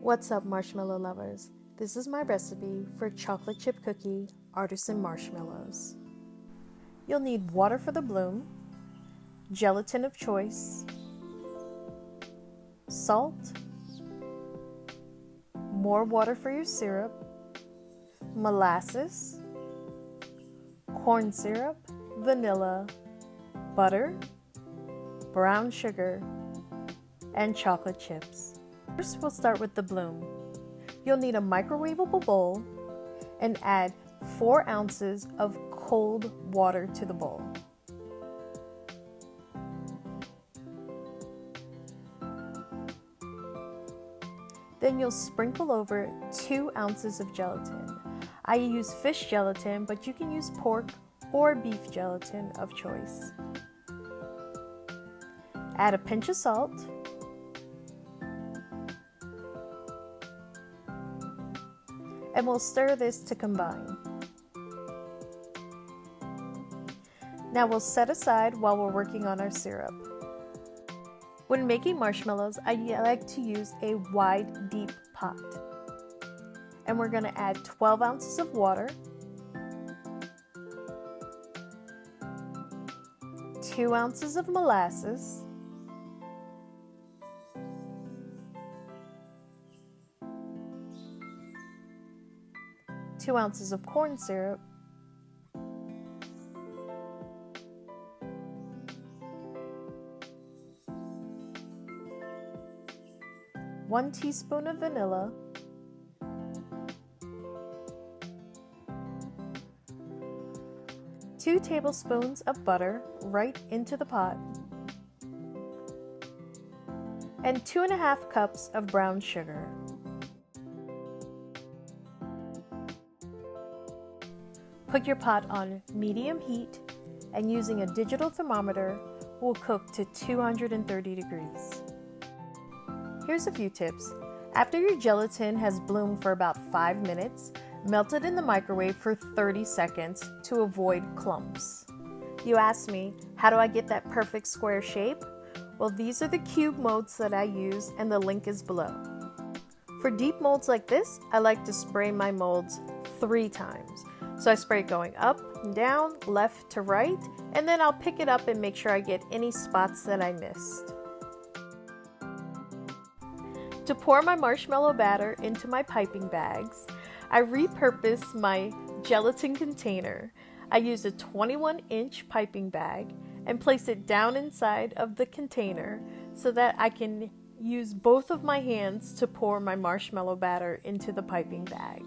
What's up, marshmallow lovers? This is my recipe for chocolate chip cookie artisan marshmallows. You'll need water for the bloom, gelatin of choice, salt, more water for your syrup, molasses, corn syrup, vanilla, butter, brown sugar, and chocolate chips. First, we'll start with the bloom. You'll need a microwavable bowl and add 4 ounces of cold water to the bowl. Then you'll sprinkle over 2 ounces of gelatin. I use fish gelatin, but you can use pork or beef gelatin of choice. Add a pinch of salt, and we'll stir this to combine. Now we'll set aside while we're working on our syrup. When making marshmallows, I like to use a wide, deep pot. And we're going to add 12 ounces of water, 2 ounces of molasses, 2 ounces of corn syrup, 1 teaspoon of vanilla, 2 tablespoons of butter right into the pot, and 2.5 cups of brown sugar. Put your pot on medium heat, and using a digital thermometer, will cook to 230 degrees. Here's a few tips. After your gelatin has bloomed for about 5 minutes, melt it in the microwave for 30 seconds to avoid clumps. You asked me, how do I get that perfect square shape? Well, these are the cube molds that I use, and the link is below. For deep molds like this, I like to spray my molds 3 times. So I spray it going up and down, left to right, and then I'll pick it up and make sure I get any spots that I missed. To pour my marshmallow batter into my piping bags, I repurpose my gelatin container. I use a 21-inch piping bag and place it down inside of the container so that I can use both of my hands to pour my marshmallow batter into the piping bag.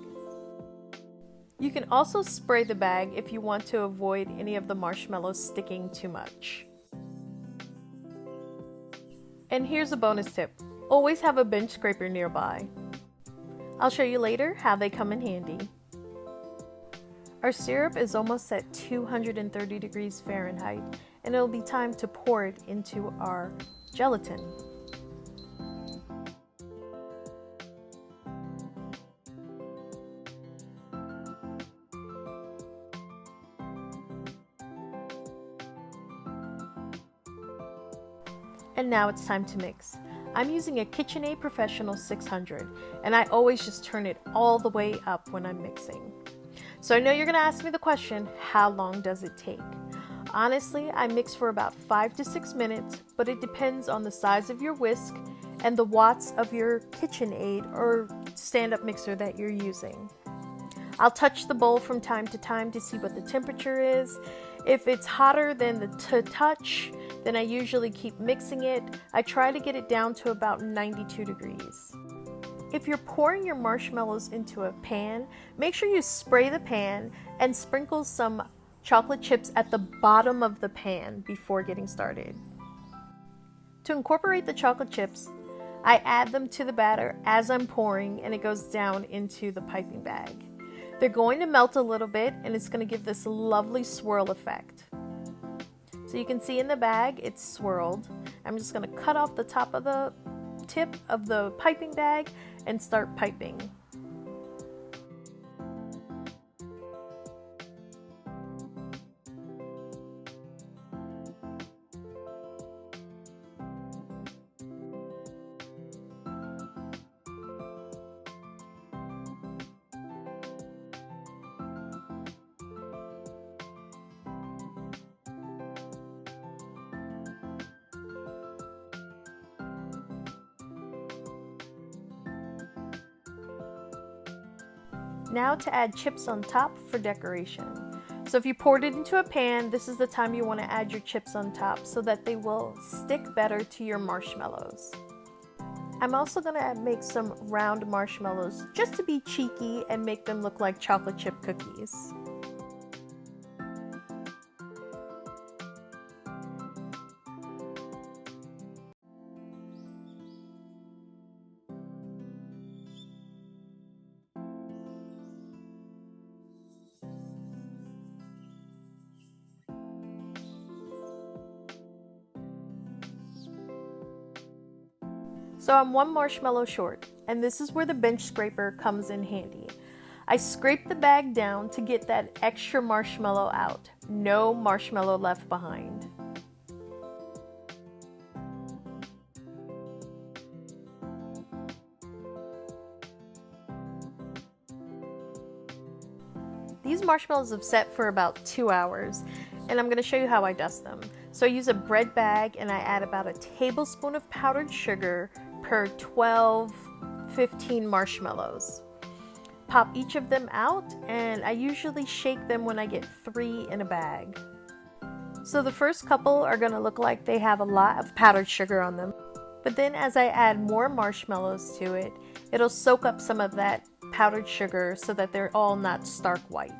You can also spray the bag if you want to avoid any of the marshmallows sticking too much. And here's a bonus tip. Always have a bench scraper nearby. I'll show you later how they come in handy. Our syrup is almost at 230 degrees Fahrenheit, and it'll be time to pour it into our gelatin. And now it's time to mix. I'm using a KitchenAid PROFESSIONAL 600, and I always just turn it all the way up when I'm mixing. So I know you're gonna ask me the question, how long does it take? Honestly, I mix for about 5 to 6 minutes, but it depends on the size of your whisk and the watts of your KitchenAid or stand-up mixer that you're using. I'll touch the bowl from time to time to see what the temperature is. If it's hotter than the touch, then I usually keep mixing it. I try to get it down to about 92 degrees. If you're pouring your marshmallows into a pan, make sure you spray the pan and sprinkle some chocolate chips at the bottom of the pan before getting started. To incorporate the chocolate chips, I add them to the batter as I'm pouring, and it goes down into the piping bag. They're going to melt a little bit, and it's going to give this lovely swirl effect. So you can see in the bag, it's swirled. I'm just going to cut off the top of the tip of the piping bag and start piping. Now to add chips on top for decoration. So if you poured it into a pan, this is the time you want to add your chips on top so that they will stick better to your marshmallows. I'm also going to make some round marshmallows just to be cheeky and make them look like chocolate chip cookies. So I'm one marshmallow short, and this is where the bench scraper comes in handy. I scrape the bag down to get that extra marshmallow out. No marshmallow left behind. These marshmallows have set for about 2 hours, and I'm going to show you how I dust them. So I use a bread bag and I add about a tablespoon of powdered sugar per 12-15 marshmallows. Pop each of them out, and I usually shake them when I get 3 in a bag. So the first couple are going to look like they have a lot of powdered sugar on them, but then as I add more marshmallows to it, it'll soak up some of that powdered sugar so that they're all not stark white.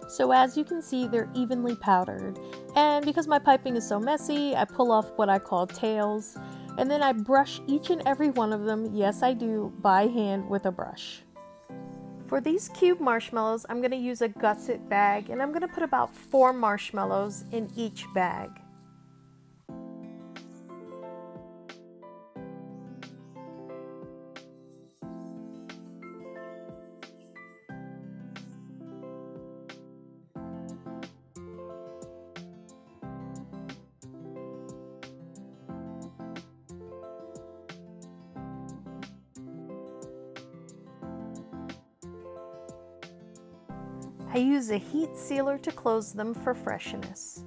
So as you can see, they're evenly powdered, and because my piping is so messy, I pull off what I call tails, and then I brush each and every one of them, yes I do, by hand with a brush. For these cube marshmallows, I'm going to use a gusset bag, and I'm going to put about 4 marshmallows in each bag. I use a heat sealer to close them for freshness.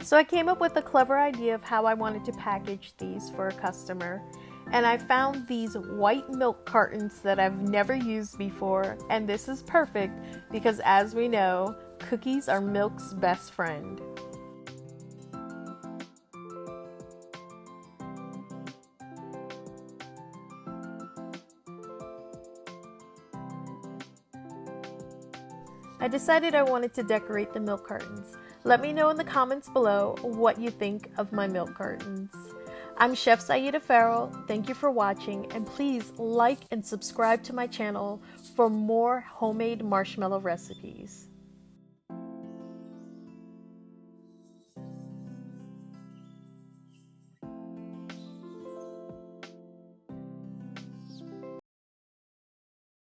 So I came up with a clever idea of how I wanted to package these for a customer, and I found these white milk cartons that I've never used before, and this is perfect because, as we know, cookies are milk's best friend. I decided I wanted to decorate the milk cartons. Let me know in the comments below what you think of my milk cartons. I'm Chef Saida Farrell. Thank you for watching, and please like and subscribe to my channel for more homemade marshmallow recipes.